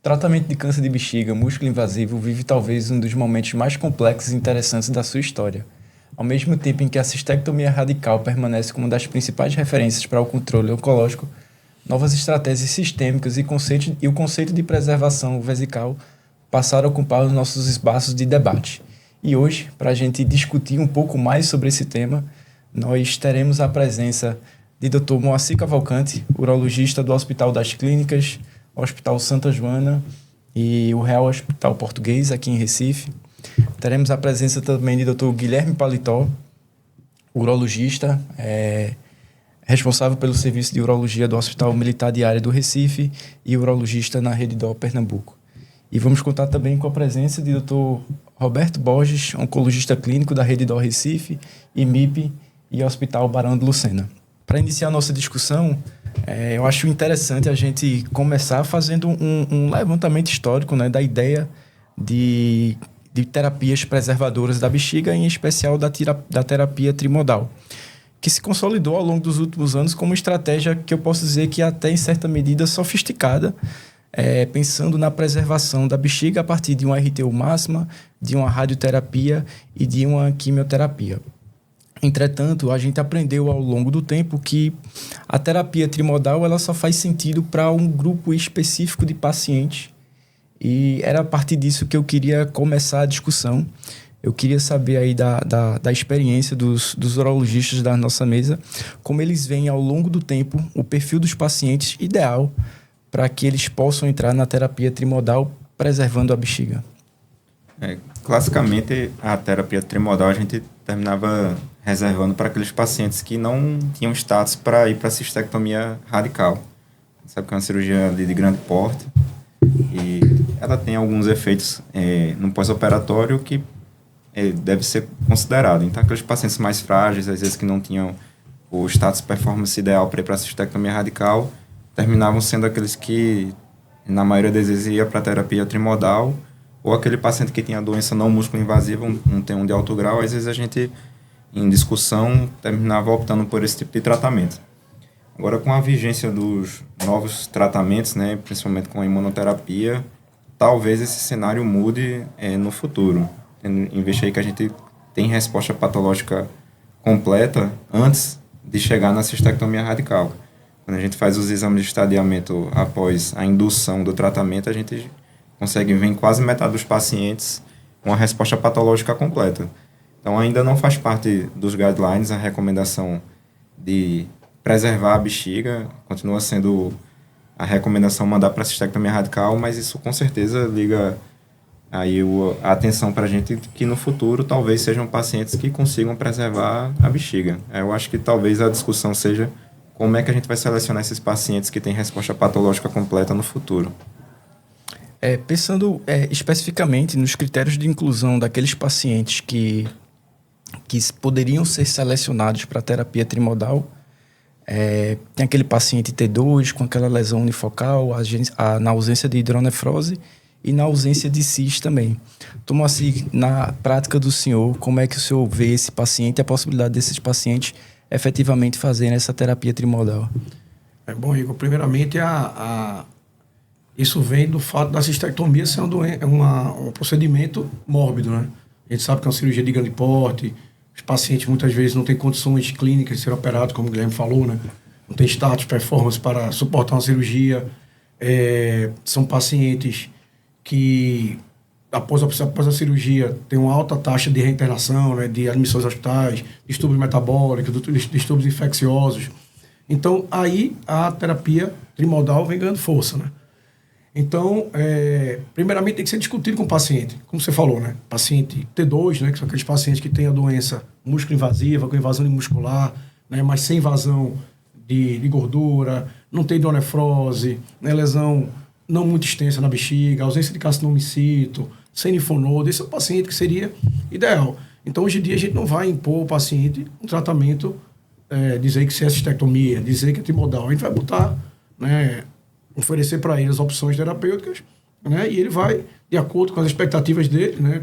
tratamento de câncer de bexiga, músculo invasivo, vive talvez um dos momentos mais complexos e interessantes da sua história. Ao mesmo tempo em que a cistectomia radical permanece como uma das principais referências para o controle oncológico, novas estratégias sistêmicas e o conceito de preservação vesical passaram a ocupar os nossos espaços de debate. E hoje, para a gente discutir um pouco mais sobre esse tema, nós teremos a presença de Dr. Moacir Cavalcante, urologista do Hospital das Clínicas, Hospital Santa Joana e o Real Hospital Português, aqui em Recife. Teremos a presença também de Dr. Guilherme Paletó, urologista, responsável pelo serviço de urologia do Hospital Militar Diário do Recife e urologista na Rede Dó Pernambuco. E vamos contar também com a presença de Dr. Roberto Borges, oncologista clínico da Rede Dó Recife, IMIP e Hospital Barão de Lucena. Para iniciar a nossa discussão, eu acho interessante a gente começar fazendo um levantamento histórico, né, da ideia de terapias preservadoras da bexiga, em especial da terapia trimodal, que se consolidou ao longo dos últimos anos como uma estratégia que eu posso dizer que até em certa medida sofisticada, pensando na preservação da bexiga a partir de uma RTU máxima, de uma radioterapia e de uma quimioterapia. Entretanto, a gente aprendeu ao longo do tempo que a terapia trimodal ela só faz sentido para um grupo específico de pacientes. E era a partir disso que eu queria começar a discussão. Eu queria saber aí da experiência dos urologistas da nossa mesa, como eles veem ao longo do tempo o perfil dos pacientes ideal para que eles possam entrar na terapia trimodal preservando a bexiga. Classicamente, a terapia trimodal a gente terminava reservando para aqueles pacientes que não tinham status para ir para a cistectomia radical. Você sabe que é uma cirurgia de grande porte e ela tem alguns efeitos no pós-operatório que deve ser considerado. Então, aqueles pacientes mais frágeis, às vezes que não tinham o status performance ideal para ir para a cistectomia radical, terminavam sendo aqueles que, na maioria das vezes, ia para a terapia trimodal, ou aquele paciente que tinha doença não músculo invasiva, um T1 de alto grau, às vezes a gente, em discussão, terminava optando por esse tipo de tratamento. Agora, com a vigência dos novos tratamentos, né, principalmente com a imunoterapia, talvez esse cenário mude no futuro. Em vez de que a gente tem resposta patológica completa antes de chegar na cistectomia radical. Quando a gente faz os exames de estadiamento após a indução do tratamento, a gente consegue ver em quase metade dos pacientes uma resposta patológica completa. Então, ainda não faz parte dos guidelines a recomendação de preservar a bexiga, continua sendo a recomendação mandar para a cistectomia radical, mas isso com certeza liga aí a atenção para a gente que no futuro talvez sejam pacientes que consigam preservar a bexiga. Eu acho que talvez a discussão seja como é que a gente vai selecionar esses pacientes que têm resposta patológica completa no futuro. Pensando especificamente nos critérios de inclusão daqueles pacientes que poderiam ser selecionados para a terapia trimodal, tem aquele paciente T2 com aquela lesão unifocal, na ausência de hidronefrose e na ausência de CIS também. Então, assim, na prática do senhor, como é que o senhor vê esse paciente e a possibilidade desses pacientes efetivamente fazerem essa terapia trimodal? Bom, Igor, primeiramente, isso vem do fato da cistectomia ser um procedimento mórbido, né? A gente sabe que é uma cirurgia de grande porte, os pacientes muitas vezes não têm condições clínicas de ser operados, como o Guilherme falou, né? Não tem status, performance para suportar uma cirurgia. São pacientes que, após a cirurgia, têm uma alta taxa de reinternação, né? De admissões aos hospitais, distúrbios metabólicos, distúrbios infecciosos. Então, aí a terapia trimodal vem ganhando força, né? Então, primeiramente tem que ser discutido com o paciente, como você falou, né? Paciente T2, né? Que são aqueles pacientes que têm a doença músculo-invasiva, com invasão muscular, né? Mas sem invasão de gordura, não tem hidronefrose, né? Lesão não muito extensa na bexiga, ausência de carcinoma in situ, sem linfonodo. Esse é o paciente que seria ideal. Então, hoje em dia, a gente não vai impor ao paciente um tratamento, dizer que é cistectomia, dizer que é trimodal. A gente vai botar, né? Oferecer para ele as opções terapêuticas, né? E ele vai, de acordo com as expectativas dele, né?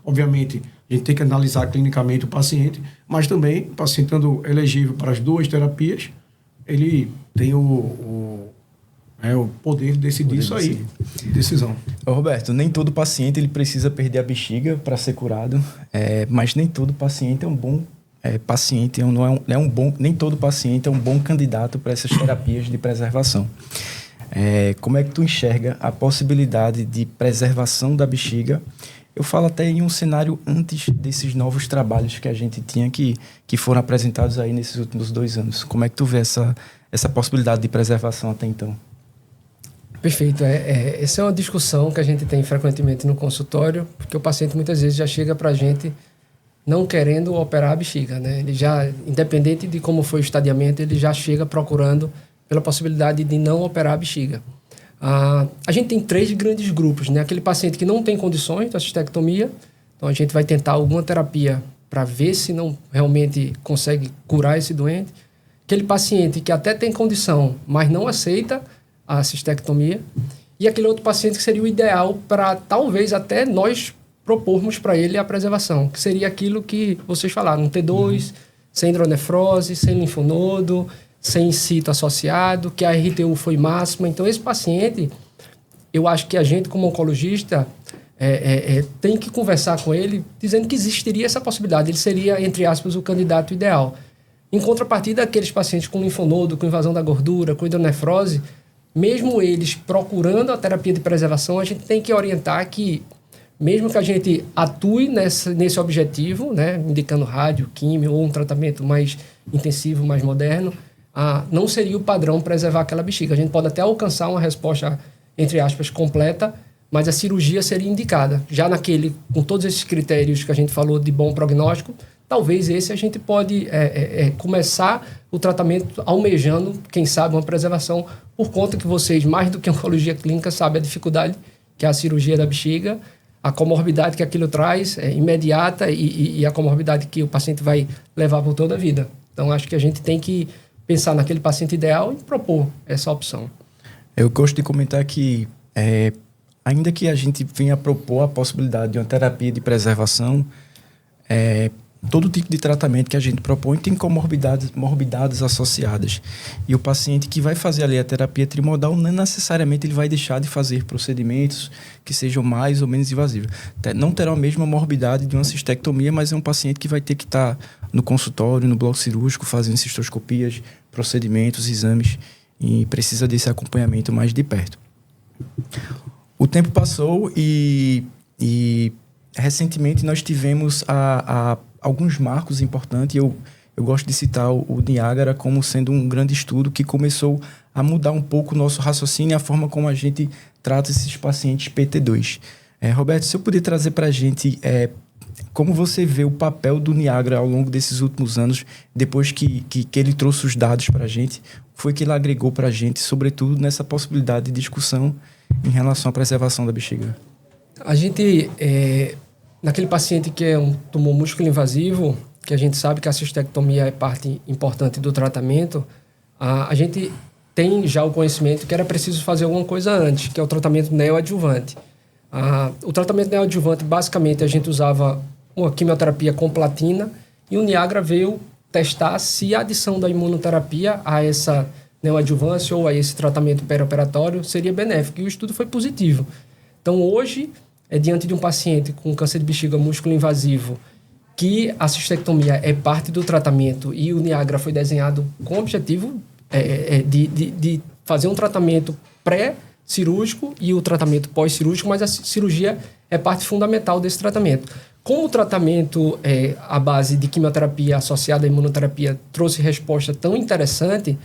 Obviamente, a gente tem que analisar clinicamente o paciente, mas também, o paciente estando elegível para as duas terapias, ele tem É o poder de decidir isso aí. Decisão. Ô, Roberto, nem todo paciente ele precisa perder a bexiga para ser curado, mas nem todo paciente é um bom paciente, nem todo paciente é um bom candidato para essas terapias de preservação. Como é que tu enxerga a possibilidade de preservação da bexiga? Eu falo até em um cenário antes desses novos trabalhos que a gente tinha que foram apresentados aí nesses últimos 2 anos. Como é que tu vê essa possibilidade de preservação até então? Perfeito. Essa é uma discussão que a gente tem frequentemente no consultório, porque o paciente muitas vezes já chega para a gente não querendo operar a bexiga, né? Ele já, independente de como foi o estadiamento, ele já chega procurando pela possibilidade de não operar a bexiga. A gente tem 3 grandes grupos, né? Aquele paciente que não tem condições da cistectomia, então a gente vai tentar alguma terapia para ver se não realmente consegue curar esse doente. Aquele paciente que até tem condição, mas não aceita a cistectomia. E aquele outro paciente que seria o ideal para talvez até nós propormos para ele a preservação, que seria aquilo que vocês falaram, um T2, sem hidronefrose, sem linfonodo, sem cito associado, que a RTU foi máxima. Então, esse paciente, eu acho que a gente, como oncologista, tem que conversar com ele, dizendo que existiria essa possibilidade. Ele seria, entre aspas, o candidato ideal. Em contrapartida, aqueles pacientes com linfonodo, com invasão da gordura, com hidronefrose, mesmo eles procurando a terapia de preservação, a gente tem que orientar que, mesmo que a gente atue nesse objetivo, né, indicando rádio, químio ou um tratamento mais intensivo, mais moderno, não seria o padrão preservar aquela bexiga. A gente pode até alcançar uma resposta, entre aspas, completa, mas a cirurgia seria indicada. Já com todos esses critérios que a gente falou de bom prognóstico, talvez esse a gente pode começar o tratamento almejando, quem sabe, uma preservação, por conta que vocês, mais do que a oncologia clínica, sabem a dificuldade que é a cirurgia da bexiga, a comorbidade que aquilo traz imediata e a comorbidade que o paciente vai levar por toda a vida. Então, acho que a gente tem que pensar naquele paciente ideal e propor essa opção. Eu gosto de comentar que, ainda que a gente venha propor a possibilidade de uma terapia de preservação, todo tipo de tratamento que a gente propõe tem morbidades associadas. E o paciente que vai fazer ali a terapia trimodal, não necessariamente ele vai deixar de fazer procedimentos que sejam mais ou menos invasivos. Não terá a mesma morbidade de uma cistectomia, mas é um paciente que vai ter que estar no consultório, no bloco cirúrgico, fazendo cistoscopias, procedimentos, exames, e precisa desse acompanhamento mais de perto. O tempo passou e recentemente nós tivemos alguns marcos importantes. Eu gosto de citar o Niágara como sendo um grande estudo que começou a mudar um pouco o nosso raciocínio e a forma como a gente trata esses pacientes PT2. Roberto, se eu puder trazer para a gente como você vê o papel do Niágara ao longo desses últimos anos, depois que ele trouxe os dados para a gente, foi que ele agregou para a gente, sobretudo nessa possibilidade de discussão em relação à preservação da bexiga? A gente, naquele paciente que é um tumor músculo invasivo, que a gente sabe que a cistectomia é parte importante do tratamento, a gente tem já o conhecimento que era preciso fazer alguma coisa antes, que é o tratamento neoadjuvante. O tratamento neoadjuvante, basicamente, a gente usava uma quimioterapia com platina e o Niágara veio testar se a adição da imunoterapia a essa neoadjuvância ou a esse tratamento perioperatório seria benéfico. E o estudo foi positivo. Então, hoje, diante de um paciente com câncer de bexiga músculo invasivo, que a cistectomia é parte do tratamento e o Niágara foi desenhado com o objetivo de fazer um tratamento pré-cirúrgico e o tratamento pós-cirúrgico, mas a cirurgia é parte fundamental desse tratamento. Como o tratamento à base de quimioterapia associada à imunoterapia trouxe resposta tão interessante,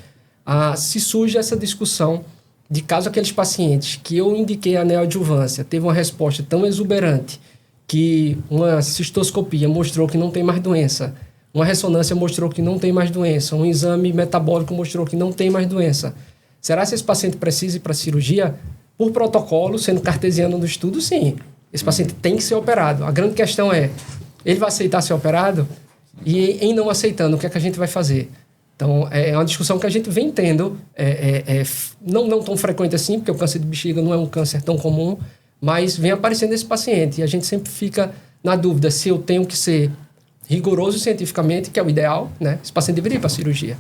se surge essa discussão de caso aqueles pacientes que eu indiquei a neoadjuvância teve uma resposta tão exuberante que uma cistoscopia mostrou que não tem mais doença, uma ressonância mostrou que não tem mais doença, um exame metabólico mostrou que não tem mais doença. Será que esse paciente precisa ir para a cirurgia? Por protocolo, sendo cartesiano do estudo, sim. Esse paciente tem que ser operado. A grande questão é, ele vai aceitar ser operado? E em não aceitando, o que é que a gente vai fazer? Então, é uma discussão que a gente vem tendo, não tão frequente assim, porque o câncer de bexiga não é um câncer tão comum, mas vem aparecendo esse paciente. E a gente sempre fica na dúvida se eu tenho que ser rigoroso cientificamente, que é o ideal, né? Esse paciente deveria ir para a cirurgia.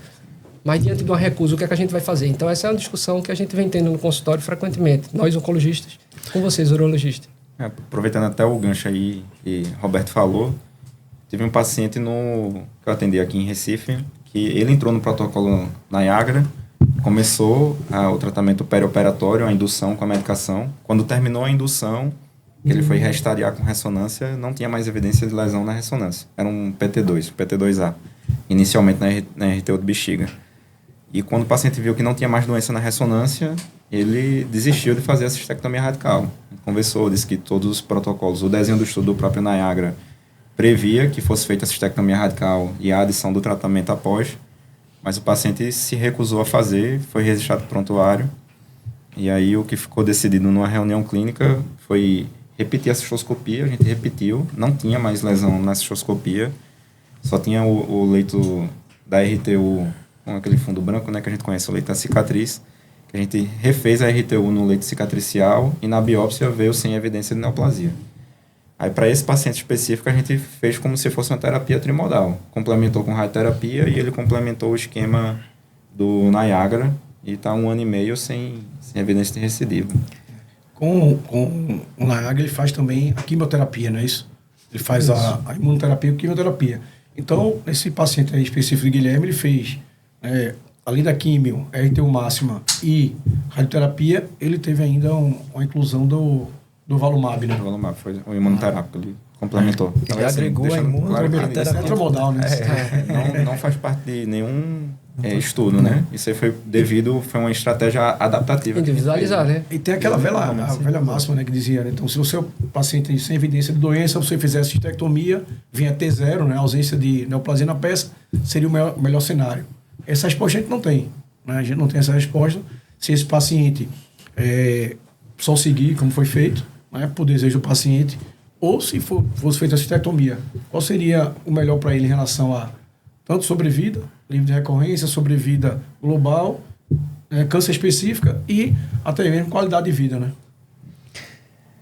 Mas diante de uma recusa, o que é que a gente vai fazer? Então, essa é uma discussão que a gente vem tendo no consultório frequentemente. Nós, oncologistas, com vocês, urologistas. Aproveitando até o gancho aí que Roberto falou, tive um paciente que eu atendi aqui em Recife, que ele entrou no protocolo Niagara, começou o tratamento perioperatório, a indução com a medicação. Quando terminou a indução, ele foi restariar com ressonância, não tinha mais evidência de lesão na ressonância. Era um PT2A, inicialmente na RTU de bexiga. E quando o paciente viu que não tinha mais doença na ressonância, ele desistiu de fazer a cistectomia radical. Conversou, disse que todos os protocolos, o desenho do estudo do próprio Niagara previa que fosse feita a cistectomia radical e a adição do tratamento após, mas o paciente se recusou a fazer, foi registrado no prontuário, e aí o que ficou decidido numa reunião clínica foi repetir a cistoscopia. A gente repetiu, não tinha mais lesão na cistoscopia, só tinha o leito da RTU com aquele fundo branco, né, que a gente conhece, o leito da cicatriz, que a gente refez a RTU no leito cicatricial e na biópsia veio sem evidência de neoplasia. Aí, para esse paciente específico, a gente fez como se fosse uma terapia trimodal. Complementou com radioterapia e ele complementou o esquema do Niagara e está 1 ano e meio sem evidência de recidiva. Com o Niagara, ele faz também a quimioterapia, não é isso? Ele faz a imunoterapia e a quimioterapia. Então, esse paciente aí específico de Guilherme, ele fez, além da quimio, RTU máxima e radioterapia, ele teve ainda uma inclusão do Valumab, né? O Valumab foi o imunoterápico, ele complementou. Ele então, agregou a imunoterapia. Isso é intramodal, né? Não faz parte de nenhum estudo, né? Isso aí foi uma estratégia adaptativa. Individualizar, né? E tem aquela velha máxima, né, que dizia, né? Então, se o seu paciente sem evidência de doença, você fizesse cistectomia, vinha T0, né? Ausência de neoplasia na peça, seria o melhor cenário. Essa resposta a gente não tem, né? A gente não tem essa resposta. Se esse paciente só seguir como foi feito, né, por desejo do paciente, ou se fosse feita a cistectomia, qual seria o melhor para ele em relação a tanto sobrevida, livre de recorrência, sobrevida global, câncer específica e até mesmo qualidade de vida, né?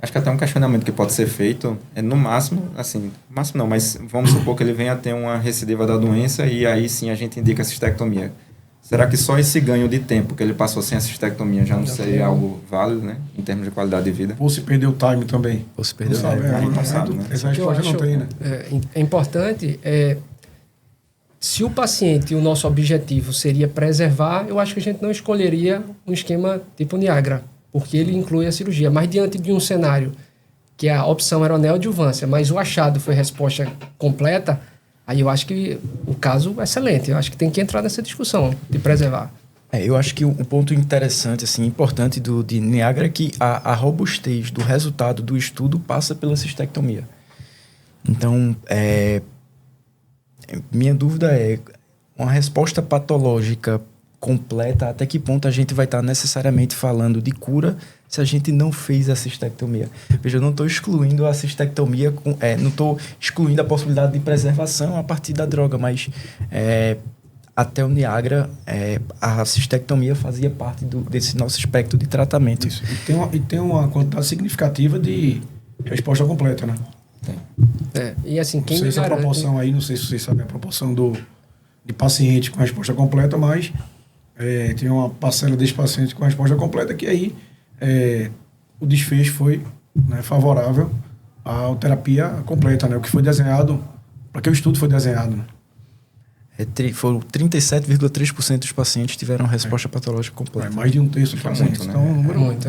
Acho que até um questionamento que pode ser feito é, no máximo, assim, máximo não, mas vamos supor que ele venha a ter uma recidiva da doença e aí sim a gente indica a cistectomia. Será que só esse ganho de tempo que ele passou sem a cistectomia já não seria algo válido, né? Em termos de qualidade de vida? Ou se perdeu o time também. Ou se perdeu o time. A gente não sabe, né? Essa resposta não tem, né? É importante, se o paciente, o nosso objetivo seria preservar, eu acho que a gente não escolheria um esquema tipo Niagara, porque ele inclui a cirurgia. Mas diante de um cenário que a opção era a neoadjuvância, mas o achado foi resposta completa, aí eu acho que o caso é excelente. Eu acho que tem que entrar nessa discussão de preservar. Eu acho que um ponto interessante, assim, importante de Niagara é que a robustez do resultado do estudo passa pela cistectomia. Então, minha dúvida é uma resposta patológica completa, até que ponto a gente vai estar necessariamente falando de cura se a gente não fez a cistectomia. Veja, eu não estou excluindo a cistectomia, não estou excluindo a possibilidade de preservação a partir da droga, mas até o Niagara, a cistectomia fazia parte desse nosso espectro de tratamento. Isso. E tem uma quantidade significativa de resposta completa, né? E assim, quem não sei se a garante... proporção aí, não sei se vocês sabem a proporção de paciente com resposta completa, mas tem uma parcela desse paciente com resposta completa que aí o desfecho foi, né, favorável à terapia completa, né? O que foi desenhado, para que o estudo foi desenhado, né? Foram 37,3% dos pacientes tiveram resposta patológica completa. Mais de um terço dos pacientes. Muito, né? Então, um número muito.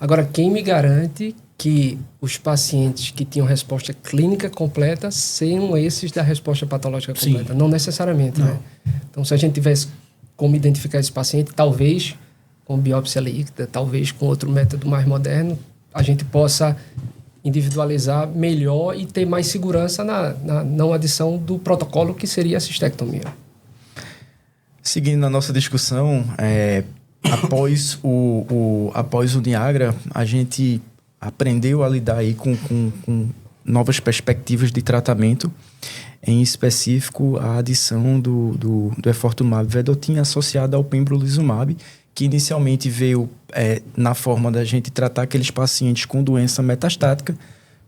Agora, quem me garante que os pacientes que tinham resposta clínica completa sejam esses da resposta patológica completa? Sim. Não necessariamente, não. Né? Então, se a gente tivesse como identificar esse paciente, talvez com biópsia líquida, talvez com outro método mais moderno, a gente possa individualizar melhor e ter mais segurança na não adição do protocolo que seria a cistectomia. Seguindo a nossa discussão, após o Niagara, a gente aprendeu a lidar aí com novas perspectivas de tratamento, em específico a adição do efortumab vedotin associada ao pembrolizumab, que inicialmente veio na forma da gente tratar aqueles pacientes com doença metastática,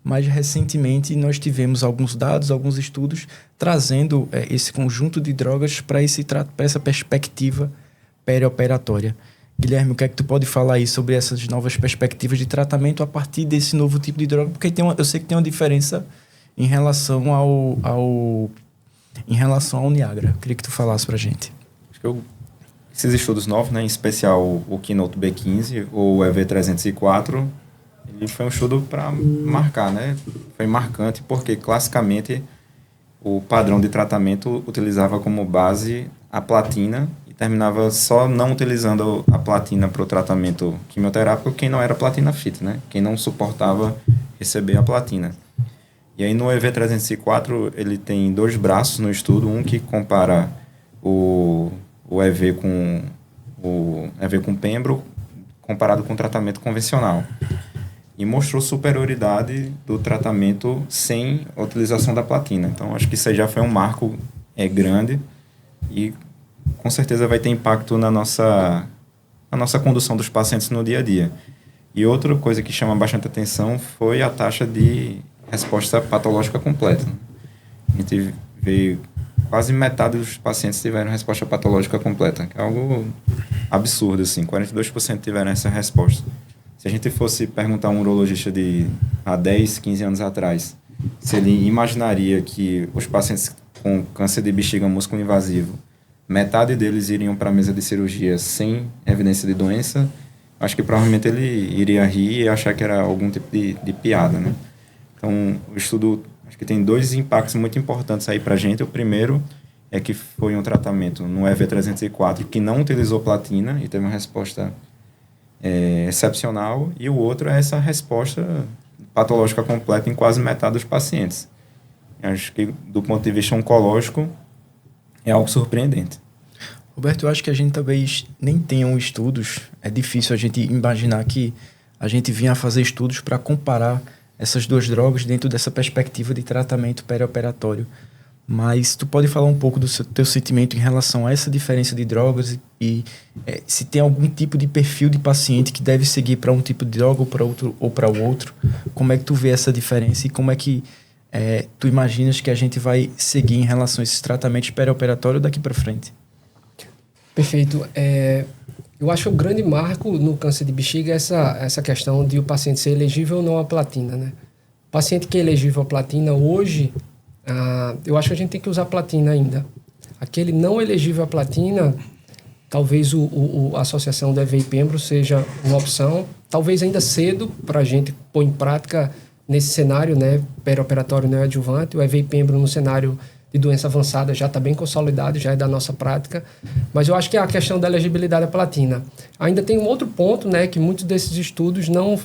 mas recentemente nós tivemos alguns dados, alguns estudos trazendo esse conjunto de drogas para essa perspectiva perioperatória. Guilherme, o que é que tu pode falar aí sobre essas novas perspectivas de tratamento a partir desse novo tipo de droga? Porque eu sei que tem uma diferença em relação ao Niagara. Eu queria que tu falasse pra gente. Acho que esses estudos novos, né, em especial o Keynote B15 ou o EV304, ele foi um estudo para marcar, né? Foi marcante porque, classicamente, o padrão de tratamento utilizava como base a platina e terminava só não utilizando a platina para o tratamento quimioterápico quem não era platina fit, né? Quem não suportava receber a platina. E aí no EV304 ele tem 2 braços no estudo, um que compara o EV com pembro comparado com o tratamento convencional. E mostrou superioridade do tratamento sem a utilização da platina. Então, acho que isso aí já foi um marco grande e com certeza vai ter impacto na nossa condução dos pacientes no dia a dia. E outra coisa que chama bastante atenção foi a taxa de resposta patológica completa. A gente vê quase metade dos pacientes tiveram resposta patológica completa, que é algo absurdo, assim. 42% tiveram essa resposta. Se a gente fosse perguntar a um urologista há 10, 15 anos atrás, se ele imaginaria que os pacientes com câncer de bexiga músculo-invasivo, metade deles iriam para a mesa de cirurgia sem evidência de doença, acho que provavelmente ele iria rir e achar que era algum tipo de piada, né? Então, o estudo, acho que tem 2 impactos muito importantes aí para a gente. O primeiro é que foi um tratamento no EV304 que não utilizou platina e teve uma resposta excepcional, e o outro é essa resposta patológica completa em quase metade dos pacientes. Acho que, do ponto de vista oncológico, é algo surpreendente. Roberto, eu acho que a gente talvez nem tenha estudos. É difícil a gente imaginar que a gente vinha a fazer estudos para comparar essas 2 drogas dentro dessa perspectiva de tratamento perioperatório. Mas tu pode falar um pouco do teu sentimento em relação a essa diferença de drogas e se tem algum tipo de perfil de paciente que deve seguir para um tipo de droga ou para o outro? Como é que tu vê essa diferença e como é que tu imaginas que a gente vai seguir em relação a esses tratamentos perioperatórios daqui para frente? Perfeito. Eu acho que o grande marco no câncer de bexiga é essa questão de o paciente ser elegível ou não à platina, né? O paciente que é elegível à platina hoje, eu acho que a gente tem que usar platina ainda. Aquele não elegível à platina, talvez a associação do EV e pembro seja uma opção. Talvez ainda cedo para a gente pôr em prática nesse cenário, né, perioperatório neoadjuvante. O EV e pembro no cenário de doença avançada já está bem consolidado, já é da nossa prática. Mas eu acho que é a questão da elegibilidade à platina. Ainda tem um outro ponto, né, que muitos desses estudos não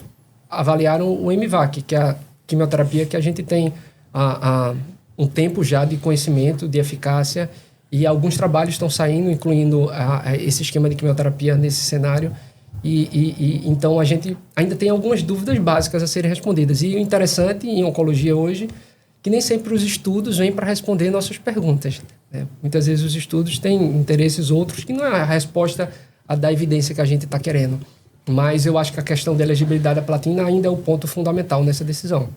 avaliaram o MVAC, que é a quimioterapia que a gente tem há um tempo já de conhecimento, de eficácia, e alguns trabalhos estão saindo, incluindo esse esquema de quimioterapia nesse cenário. Então, a gente ainda tem algumas dúvidas básicas a serem respondidas. E o interessante em oncologia hoje, que nem sempre os estudos vêm para responder nossas perguntas, né? Muitas vezes os estudos têm interesses outros que não é a resposta da evidência que a gente está querendo. Mas eu acho que a questão da elegibilidade à platina ainda é o ponto fundamental nessa decisão.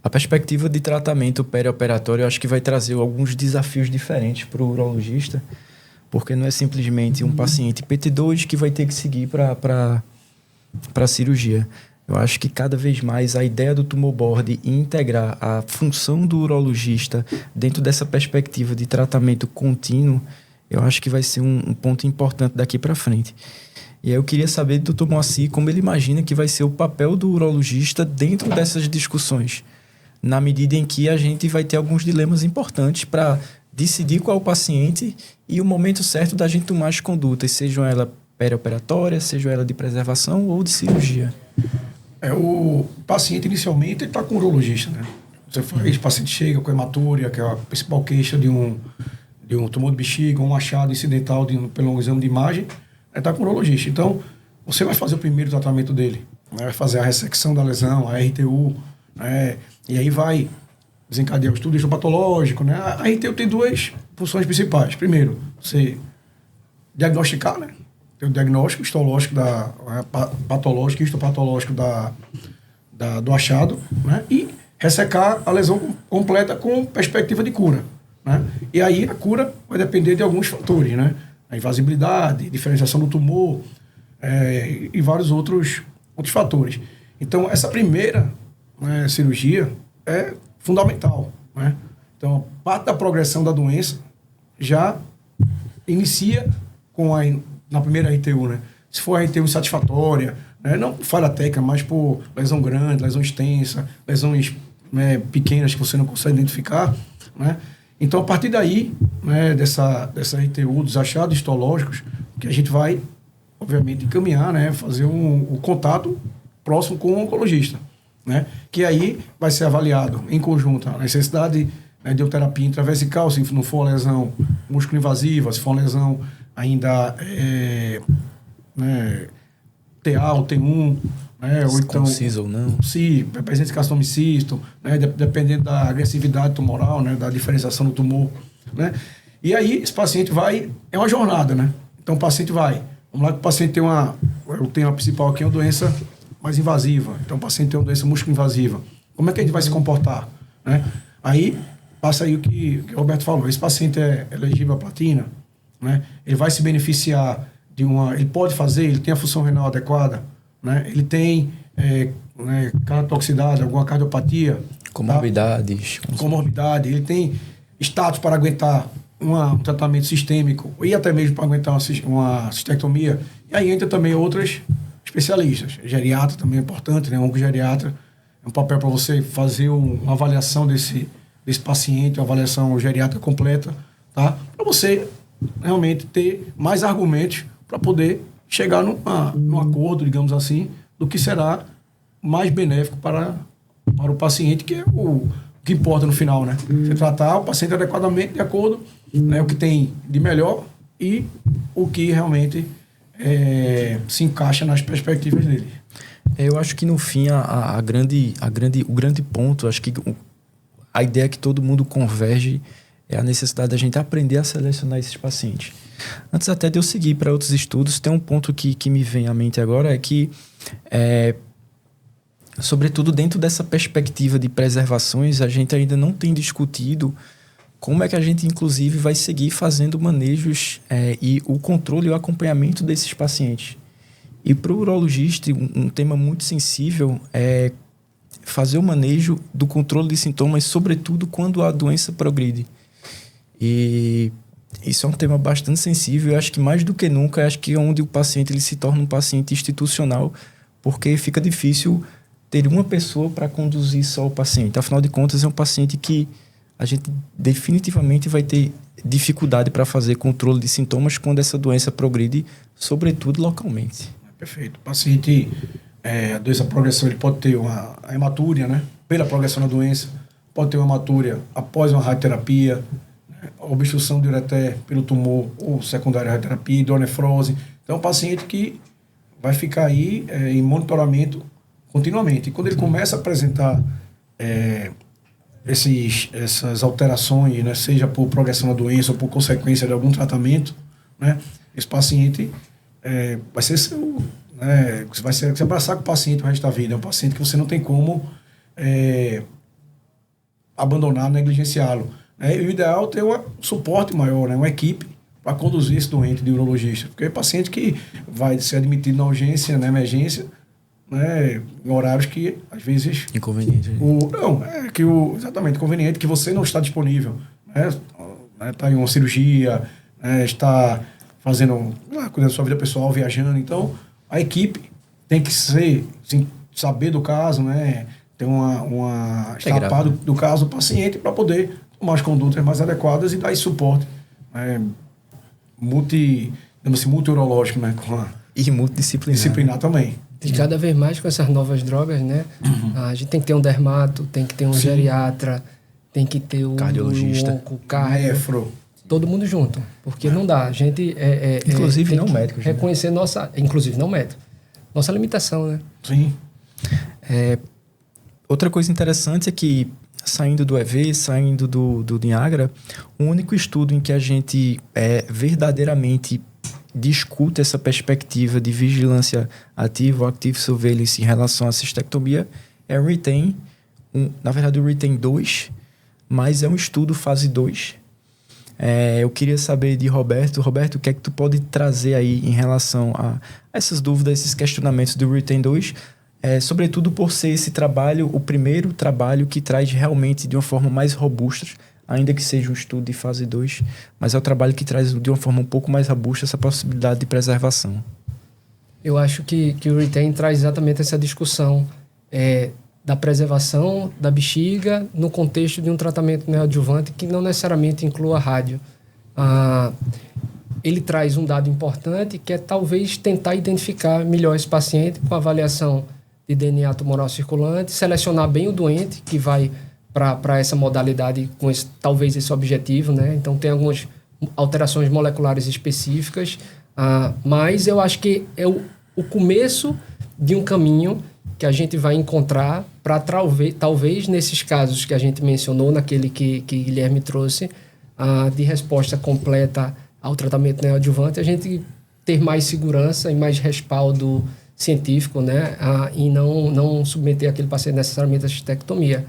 A perspectiva de tratamento perioperatório, eu acho que vai trazer alguns desafios diferentes para o urologista, porque não é simplesmente um paciente PT2 que vai ter que seguir para a cirurgia. Eu acho que cada vez mais a ideia do tumor board e integrar a função do urologista dentro dessa perspectiva de tratamento contínuo, eu acho que vai ser um ponto importante daqui para frente. E aí eu queria saber do Dr. Moacir como ele imagina que vai ser o papel do urologista dentro dessas discussões, na medida em que a gente vai ter alguns dilemas importantes para decidir qual é o paciente e o momento certo da gente tomar as condutas, sejam elas perioperatórias, sejam elas de preservação ou de cirurgia. O paciente, inicialmente, ele está com o urologista, né? Esse paciente chega com hematúria, que é a principal queixa de um tumor de bexiga, um achado incidental pelo exame de imagem, ele está com o urologista. Então, você vai fazer o primeiro tratamento dele, né? Vai fazer a ressecção da lesão, a RTU, né? E aí vai desencadear o estudo histopatológico, né? A RTU tem 2 funções principais. Primeiro, você diagnosticar, né? Tem o diagnóstico histológico, patológico e histopatológico do achado, né? E ressecar a lesão completa com perspectiva de cura, né? E aí a cura vai depender de alguns fatores, né? A invasibilidade, diferenciação do tumor e vários outros fatores. Então, essa primeira, né, cirurgia é fundamental, né? Então, parte da progressão da doença já inicia na primeira RTU, né? Se for a RTU insatisfatória, né? Não por falha técnica, mas por lesão grande, lesão extensa, lesões, né, pequenas que você não consegue identificar, né? Então, a partir daí, né, dessa RTU, dos achados histológicos, que a gente vai, obviamente, encaminhar, né, fazer o contato próximo com o oncologista, né? Que aí vai ser avaliado em conjunto a necessidade, né, de terapia intravesical, se não for uma lesão músculo invasiva, se for uma lesão ainda né, TA ou T1, né, ou então conciso ou não, se presente de carcinoma cisto, né, dependendo da agressividade tumoral, né, da diferenciação do tumor, né? E aí esse paciente é uma jornada, né? Então o paciente vamos lá que o paciente tem eu tenho a principal aqui, uma doença mais invasiva, então o paciente tem uma doença músculo invasiva, como é que a gente vai se comportar, né? Aí passa aí o que o Roberto falou, esse paciente é elegível à platina, né? Ele vai se beneficiar ele pode fazer, ele tem a função renal adequada, né? Ele tem cardiotoxicidade, alguma cardiopatia, comorbidades, tá? Comorbidade, ele tem status para aguentar um tratamento sistêmico e até mesmo para aguentar uma cistectomia. E aí entra também outras especialistas. Geriatra também é importante, né? Oncogeriatra é um papel para você fazer uma avaliação desse paciente, uma avaliação geriátrica completa, tá? Para você realmente ter mais argumentos para poder chegar num acordo, digamos assim, do que será mais benéfico para o paciente, que é o que importa no final, né? Você tratar o paciente adequadamente, de acordo, né, o que tem de melhor e o que realmente se encaixa nas perspectivas dele. Eu acho que no fim o grande ponto, acho que a ideia que todo mundo converge é a necessidade da gente aprender a selecionar esses pacientes. Antes até de eu seguir para outros estudos, tem um ponto que me vem à mente agora, é que, sobretudo dentro dessa perspectiva de preservações, a gente ainda não tem discutido como é que a gente, inclusive, vai seguir fazendo manejos e o controle e o acompanhamento desses pacientes. E para o urologista, um tema muito sensível é fazer o manejo do controle de sintomas, sobretudo quando a doença progride. E isso é um tema bastante sensível. Eu acho que mais do que nunca, acho que é onde o paciente ele se torna um paciente institucional, porque fica difícil ter uma pessoa para conduzir só o paciente. Afinal de contas, é um paciente que a gente definitivamente vai ter dificuldade para fazer controle de sintomas quando essa doença progride, sobretudo localmente. Perfeito. O paciente, a doença progressão, ele pode ter uma hematúria, né? Pela progressão da doença, pode ter uma hematúria após uma radioterapia, obstrução do ureter pelo tumor ou secundária à radioterapia, hidronefrose. Então, é um paciente que vai ficar aí em monitoramento continuamente. E quando ele começa a apresentar essas alterações, né, seja por progressão da doença ou por consequência de algum tratamento, né, esse paciente vai ser seu, né, você vai se abraçar com o paciente o resto da vida. É um paciente que você não tem como abandonar, negligenciá-lo. E o ideal é ter um suporte maior, né, uma equipe para conduzir esse doente de urologista. Porque é paciente que vai ser admitido na urgência, na emergência, né, em horários que, às vezes... Inconveniente. Exatamente, inconveniente, que você não está disponível. Está em uma cirurgia, está cuidando da sua vida pessoal, viajando. Então, a equipe tem que saber do caso, né, ter estar a par do caso do paciente para poder tomar as condutas mais adequadas e dar esse suporte multi-urológico, né, e multidisciplinar. Disciplinar também. E cada vez mais com essas novas drogas, né? A gente tem que ter um dermato, tem que ter um geriatra, tem que ter um cardiologista, nefro. Todo mundo junto. Porque não dá. A gente inclusive não médicos. Reconhecer inclusive não médico. Nossa limitação, né? Sim. Outra coisa interessante é que, saindo do EV, saindo do Niagara, o único estudo em que a gente verdadeiramente discute essa perspectiva de vigilância ativa ou active surveillance em relação à cistectomia é o RETAIN, na verdade, o RETAIN 2, mas é um estudo fase 2. Eu queria saber de Roberto. Roberto, o que é que tu pode trazer aí em relação a essas dúvidas, esses questionamentos do RETAIN 2, sobretudo por ser esse trabalho, o primeiro trabalho que traz realmente de uma forma mais robusta, ainda que seja um estudo de fase 2, mas é o trabalho que traz de uma forma um pouco mais robusta essa possibilidade de preservação. Eu acho que o RETAIN traz exatamente essa discussão da preservação da bexiga no contexto de um tratamento neoadjuvante que não necessariamente inclua rádio. Ele traz um dado importante que é talvez tentar identificar melhor esse paciente com avaliação de DNA tumoral circulante, selecionar bem o doente que vai para essa modalidade com talvez esse objetivo, né? Então tem algumas alterações moleculares específicas, mas eu acho que é o começo de um caminho que a gente vai encontrar para talvez nesses casos que a gente mencionou, naquele que Guilherme trouxe, de resposta completa ao tratamento neoadjuvante, a gente ter mais segurança e mais respaldo científico, né? E não submeter aquele paciente necessariamente à cistectomia.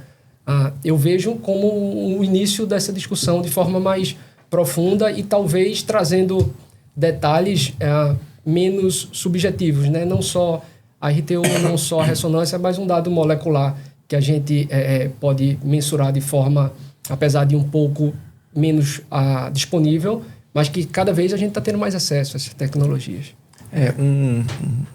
Eu vejo como o início dessa discussão de forma mais profunda e talvez trazendo detalhes menos subjetivos, né? Não só a RTU, não só a ressonância, mas um dado molecular que a gente pode mensurar de forma, apesar de um pouco menos disponível, mas que cada vez a gente está tendo mais acesso a essas tecnologias.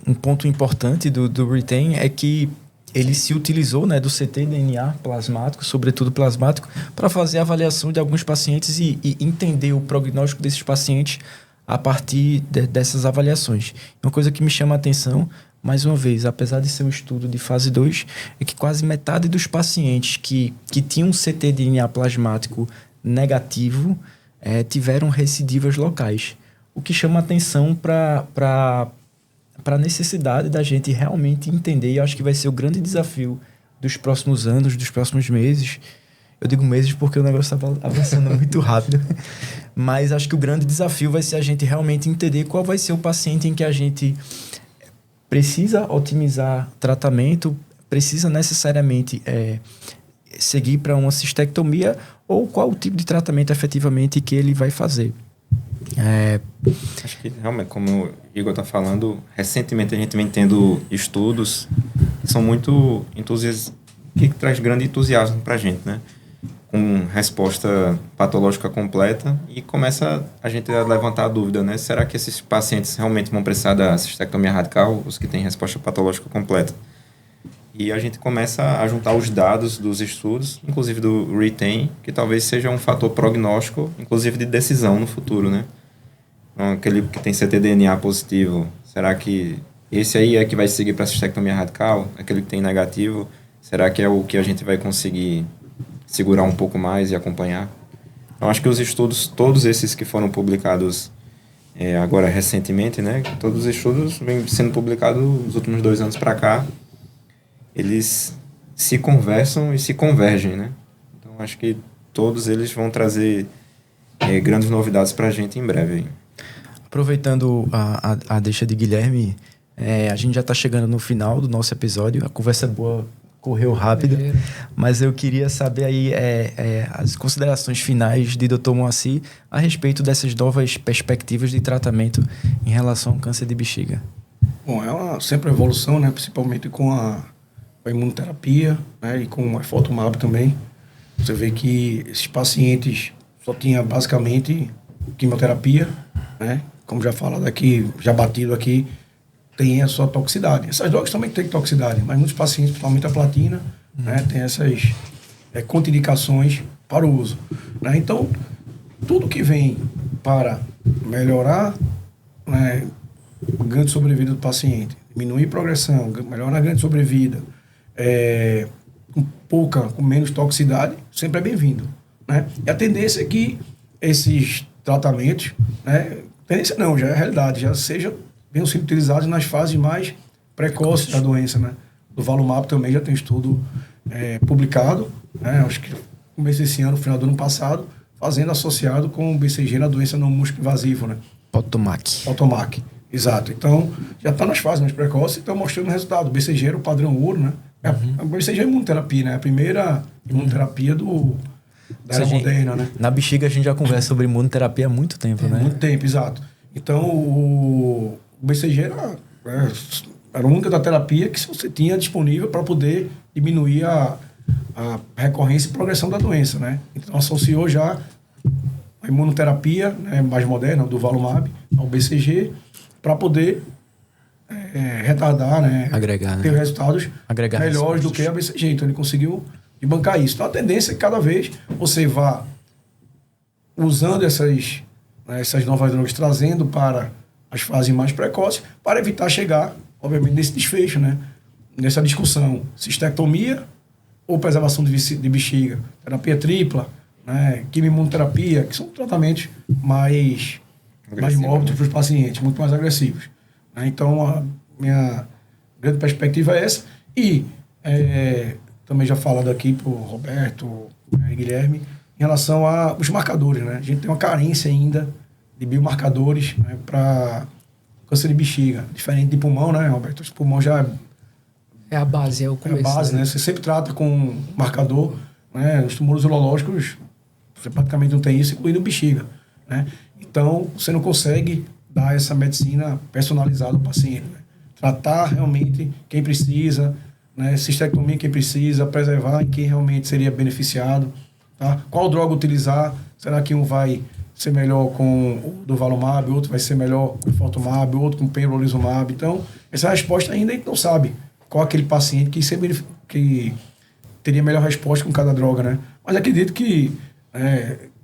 Um ponto importante do RETAIN é que ele se utilizou, né, do ctDNA plasmático, sobretudo plasmático, para fazer a avaliação de alguns pacientes e entender o prognóstico desses pacientes a partir dessas avaliações. Uma coisa que me chama a atenção, mais uma vez, apesar de ser um estudo de fase 2, é que quase metade dos pacientes que tinham um ctDNA plasmático negativo tiveram recidivas locais. O que chama a atenção para a necessidade da gente realmente entender, e eu acho que vai ser o grande desafio dos próximos anos, dos próximos meses. Eu digo meses porque o negócio está avançando muito rápido. Mas acho que o grande desafio vai ser a gente realmente entender qual vai ser o paciente em que a gente precisa otimizar tratamento, precisa necessariamente seguir para uma cistectomia, ou qual o tipo de tratamento efetivamente que ele vai fazer. Acho que realmente, como o Igor está falando, recentemente a gente vem tendo estudos que são muito que traz grande entusiasmo para a gente, né? Com resposta patológica completa, e começa a gente a levantar a dúvida, né? Será que esses pacientes realmente vão precisar da cistectomia radical, os que têm resposta patológica completa? E a gente começa a juntar os dados dos estudos, inclusive do RETAIN, que talvez seja um fator prognóstico, inclusive de decisão no futuro, né? Então, aquele que tem ctDNA positivo, será que esse aí é que vai seguir para a cistectomia radical? Aquele que tem negativo, será que é o que a gente vai conseguir segurar um pouco mais e acompanhar? Então, acho que os estudos, todos esses que foram publicados agora recentemente, né? Todos os estudos vêm sendo publicados nos últimos 2 anos para cá, eles se conversam e se convergem, né? Então, acho que todos eles vão trazer grandes novidades para a gente em breve. Aproveitando a deixa de Guilherme, a gente já está chegando no final do nosso episódio. A conversa é boa, correu rápido, mas eu queria saber aí as considerações finais de Dr. Moacir a respeito dessas novas perspectivas de tratamento em relação ao câncer de bexiga. Bom, sempre uma evolução, né? Principalmente com a imunoterapia, né? E com a Efotumab também. Você vê que esses pacientes só tinham basicamente quimioterapia, né? Como já falado aqui, já batido aqui, tem a sua toxicidade. Essas drogas também têm toxicidade, mas muitos pacientes, principalmente a platina, né, tem essas contraindicações para o uso, né? Então, tudo que vem para melhorar, né, o ganho de sobrevida do paciente, diminuir progressão, melhorar a ganho de sobrevida, com menos toxicidade, sempre é bem-vindo, né? E a tendência é que esses tratamentos, né, tendência não, já é realidade, já venham sendo utilizados nas fases mais precoces da doença, né? Do Valumab também já tem estudo publicado, né? Acho que no começo desse ano, no final do ano passado, fazendo associado com o BCG na doença não músculo invasivo, né? Potomac. Exato. Então, já está nas fases mais precoces e está mostrando o resultado. O BCG era o padrão ouro, né? A BCG é imunoterapia, né? A primeira imunoterapia da era moderna, né? Na bexiga a gente já conversa sobre imunoterapia há muito tempo, né? Muito tempo, exato. Então, o BCG era a única da terapia que você tinha disponível para poder diminuir a recorrência e progressão da doença, né? Então, associou já a imunoterapia, né, mais moderna, do Valumab, ao BCG, para poder retardar, né? Agregar, ter né? resultados melhores do que a BCG. Então, ele conseguiu bancar isso. Então, a tendência é que cada vez você vá usando essas novas drogas, trazendo para as fases mais precoces, para evitar chegar, obviamente, nesse desfecho, né? Nessa discussão, cistectomia ou preservação de bexiga, terapia tripla, né? Quimioimunoterapia, que são tratamentos mais mórbidos para os pacientes, muito mais agressivos. Né? Então, a minha grande perspectiva é essa. E também já falado aqui por Roberto, e Guilherme, em relação aos marcadores, né? A gente tem uma carência ainda de biomarcadores, né, para câncer de bexiga. Diferente de pulmão, né, Roberto? O pulmão já é a base, é o começo. É a base, né? Você sempre trata com marcador, né? Os tumores urológicos, você praticamente não tem isso, incluindo bexiga, né? Então, você não consegue dar essa medicina personalizada ao paciente, né? Tratar realmente quem precisa, né? Cistectomia quem precisa, preservar em quem realmente seria beneficiado, tá? Qual droga utilizar? Será que um vai ser melhor com o Durvalumab, outro vai ser melhor com o Fortumab, outro com o Pembrolizumab? Então, essa resposta ainda a gente não sabe qual aquele paciente que teria melhor resposta com cada droga, né? Mas acredito que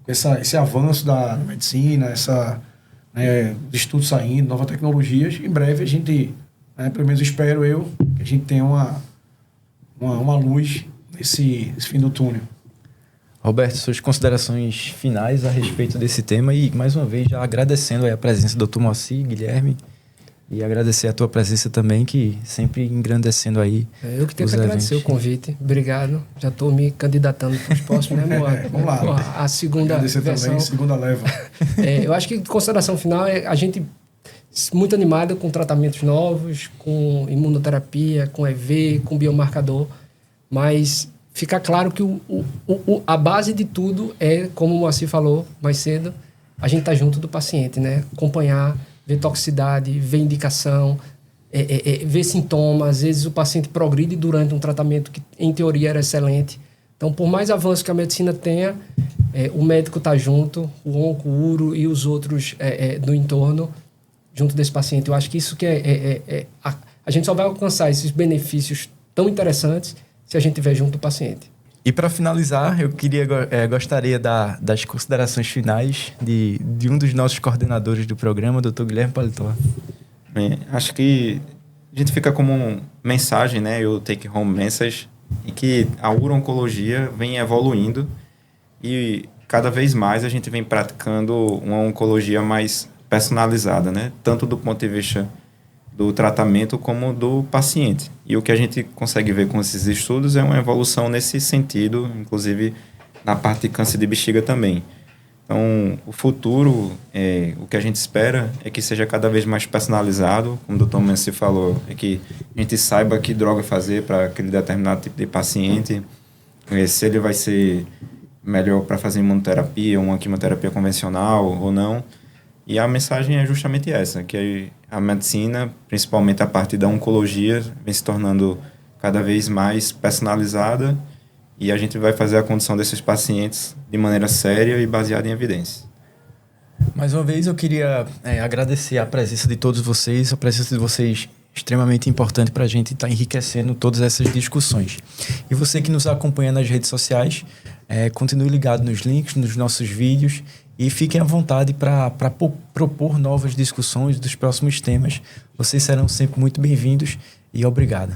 esse avanço da medicina, os estudos saindo, novas tecnologias, em breve a gente, pelo menos espero eu, que a gente tenha uma luz nesse fim do túnel. Roberto, suas considerações finais a respeito desse tema e, mais uma vez, já agradecendo aí a presença do Dr. Moacir, Guilherme, e agradecer a tua presença também, que sempre engrandecendo aí. Eu que tenho que agradecer o convite. Obrigado. Já estou me candidatando para os próximos, né, Moacir? Vamos lá. A segunda agradecer versão. Também, segunda leva. Eu acho que, consideração final, é a gente muito animada com tratamentos novos, com imunoterapia, com EV, com biomarcador, mas fica claro que a base de tudo é, como o Moacir falou mais cedo, a gente tá junto do paciente, né? Acompanhar, ver toxicidade, ver indicação, ver sintomas. Às vezes o paciente progride durante um tratamento que, em teoria, era excelente. Então, por mais avanço que a medicina tenha, o médico tá junto, o onco, o uro e os outros do entorno, junto desse paciente. Eu acho que isso que a gente só vai alcançar esses benefícios tão interessantes se a gente estiver junto do paciente. E para finalizar, eu gostaria das considerações finais de um dos nossos coordenadores do programa, Dr. Guilherme Paletó. Bem, acho que a gente fica como mensagem, né, o take home message, e que a uro-oncologia vem evoluindo e cada vez mais a gente vem praticando uma oncologia mais personalizada, né, tanto do ponto de vista do tratamento como do paciente. E o que a gente consegue ver com esses estudos é uma evolução nesse sentido, inclusive na parte de câncer de bexiga também. Então, o futuro, o que a gente espera é que seja cada vez mais personalizado, como o Dr. Messi falou, é que a gente saiba que droga fazer para aquele determinado tipo de paciente, se ele vai ser melhor para fazer imunoterapia, uma quimioterapia convencional ou não. E a mensagem é justamente essa, que a medicina, principalmente a parte da oncologia, vem se tornando cada vez mais personalizada e a gente vai fazer a condução desses pacientes de maneira séria e baseada em evidência. Mais uma vez, eu queria agradecer a presença de todos vocês, a presença de vocês extremamente importante para a gente estar enriquecendo todas essas discussões. E você que nos acompanha nas redes sociais, continue ligado nos links, nos nossos vídeos, e fiquem à vontade para propor novas discussões dos próximos temas. Vocês serão sempre muito bem-vindos e obrigado.